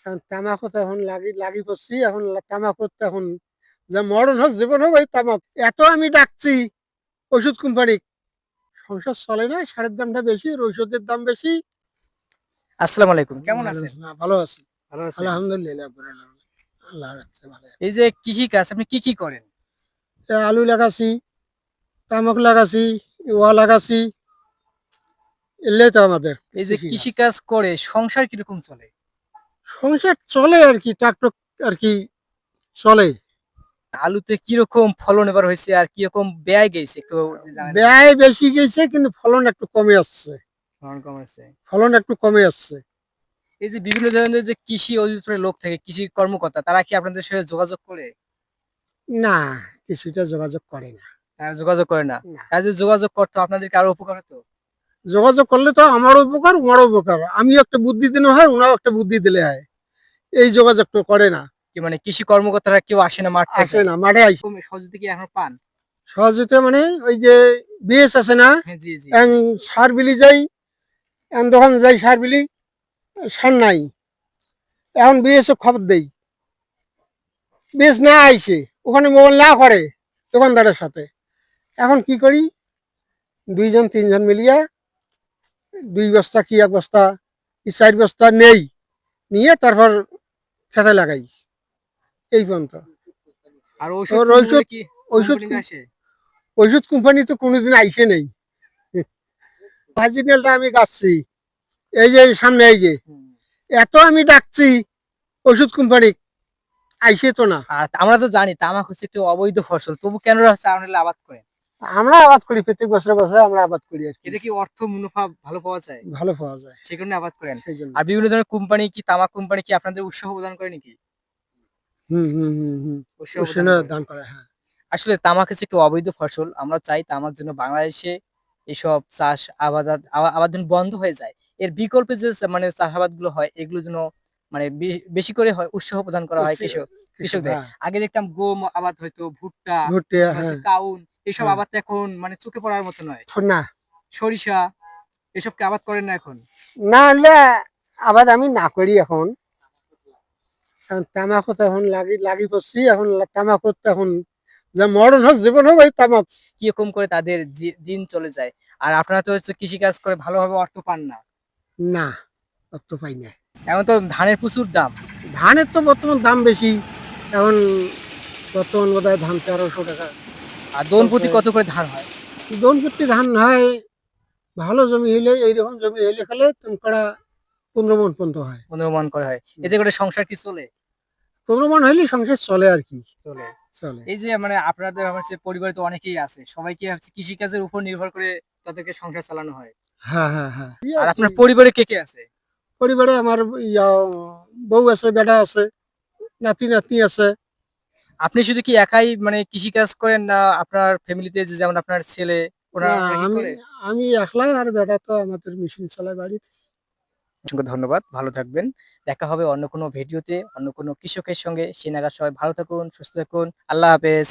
কারণ তামাকও তো এখন লাগি পড়ছি এখন তামাকও তো এখন যা মরণ হোক জীবন হোক ওই তামাক এত আমি ডাকছি ওষুধ কোম্পানি সংসার চলে না, সারের দামটা বেশি আর ঔষধের দাম বেশি। আসসালামু আলাইকুম, কেমন ভালো আছেন? না, ভালো আছি। ভালো আছেন? আলহামদুলিল্লাহ আল্লাহ রাখছে ভালো। এই যে কৃষি কাজ আপনি কি কি করেন? আলু লাগাছি, তামাক লাগাছি, ওয়া লাগাছি, এলেই তো আমাদের এই যে কৃষি কাজ। কৃষি কাজ করে সংসার কিরকম চলে? সংসার চলে আর কি, টুকটাক আর কি চলে। আলুতে কিরকম ফলন এবার হয়েছে আর কিরকম ব্যয় গেছে একটু যদি জানাই দিতেন। ব্যয় বেশি গেছে কিন্তু ফলন একটু কমে আসছে। ফলন কম আছে। ফলন একটু কমে আসছে। এই যে বিভিন্ন ধরনের যে কৃষি অধিদপ্তরের লোক থাকে, কৃষি কর্মকর্তা, তারা কি আপনাদের সাথে যোগাযোগ করে? না, কিছুটা যোগাযোগ করে না। তারা যোগাযোগ করে না। না, তারা যদি যোগাযোগ করতো আপনাদেরকে আরো উপকার হতো। যোগাযোগ করলে তো আমারও উপকার ওনারও উপকার, আমিও একটা বুদ্ধি দিলে হয় ওনারও একটা বুদ্ধি দিলে হয়। এই যোগাযোগটা করে না। কি মানে কৃষি কর্মকর্তারা কেউ আসে না মাঠ আসে পর্যায়ে? না, মাঠে আইসে। সহযোগিতা কি এখন পান? সহজতে মানে ওই যে বিএস আছে না, হ্যাঁ, জি জি। এখন সার বিলি যাই, এখন দোকান যাই সার বিলি, সার নাই। এখন বিএস খবর দেই, বিএস না আইসে, ওখানে মোবাইল না করে দোকানদারের সাথে। এখন কি করি, দুইজন তিনজন মিলিয়ে 2 বস্তা কি 1 বস্তা কি 4 বস্তা নেই, নিয়ে তারপর খেতে লাগাই। এই পর্যন্ত। আর ঔষধ ওর কোম্পানি ঔষধ কি ঔষধ কোম্পানি আসে? ওষুধ কোম্পানি তো কোনোদিন আইসে নেই। ভার্জিনিয়ালটা আমি গাচ্ছি, এই যে সামনে এই যে হুম। এত আমি ডাকছি ওষুধ কোম্পানি, আইসে তো না। আর আমরা তো জানি তামাক হচ্ছে একটি অবৈধ ফসল, তবু কেন চা আবাদ করেন? আমরা আবাদ করি, প্রত্যেক বছরে বছরে আমরা আবাদ করি আর কি। এতে কি অর্থ মুনাফা ভালো পাওয়া যায়? ভালো পাওয়া যায় সে কারণে আবাদ করেন। সেই জন্য। আর বিভিন্ন ধরনের কোম্পানি কি তামাক কোম্পানি কি আপনাদের উৎসাহ প্রদান করে নাকি? হুম। উৎসাহ প্রদান ওষুধ করে। দান করে, হ্যাঁ। আসলে তামাক হচ্ছে একটি অবৈধ ফসল। আমরা চাই তামাক যেন বাংলাদেশে এসব চাষ আবাদ যেন বন্ধ হয়ে যায়। এর বিকল্পে যে মানে চাষাবাদ গুলো হয় এগুলো যেন মানে বেশি করে হয়, উৎসাহ প্রদান করা হয় কৃষক, কৃষকদের। হ্যাঁ। আগে দেখতাম গম আবাদ হয়তো, ভুট্টা, ভুট্টা, তারপর হচ্ছে হ্যাঁ। কাউন, এইসব হ্যাঁ, আবাদ তো এখন মানে চোখে পড়ার মতো নয়। না। সরিষা এসবকে আবাদ করেন না এখন? না হলে আবাদ আমি না করি এখন। কারণ তামাকও তো এখন লাগি পড়ছি এখন, তামাকও তো এখন যা মরণ হোক জীবন হোক ওই তামাক। কিরকম করে তাদের দিন চলে যায়। আর আপনারা তো হচ্ছে কৃষি কাজ করে ভালোভাবে অর্থ পান না। না, অত পাই না। এখন তো ধানের প্রচুর দাম। ধানের তো বর্তমান দাম বেশি এখন। বর্তমান বোধ হয় ধান 1300 টাকা আর দোন চলছে। প্রতি কত করে ধান হয়? দোনপত্তি ধান হয়, ভালো জমি হইলে এইরকম জমি হইলে খেলে তোমরা 15 মণ পর্যন্ত হয়। 15 মণ করে হয়। এতে করে সংসার কি চলে? 15 মণ হইলে সংসার চলে আর কি। চলে। চলে। এই যে মানে আপনাদের হচ্ছে পরিবারে তো অনেকেই আছে, সবাই কি হচ্ছে কৃষি কাজের উপর নির্ভর করে তাদেরকে সংসার চালানো হয়? হ্যাঁ এই আর আর কি। আপনার পরিবারে কে কে আছে? পরিবারে আমার বউ আছে, বেটা আছে, নাতি নাতনি আছে। আপনি শুধু কি একাই মানে কৃষি কাজ করেন না আপনার ফ্যামিলিতে যে যেমন আপনার ছেলে না, ওরা কি আমি করে? আমি একলাই, আর বেটা তো আমাদের মেশিন চালায় বাড়িতে। অসংখ্য ধন্যবাদ, ভালো থাকবেন। দেখা হবে অন্য কোনো ভিডিওতে অন্য কোনো কৃষকের সঙ্গে। সে নাগাদ সবাই ভালো থাকুন, সুস্থ থাকুন। আল্লাহ হাফেজ।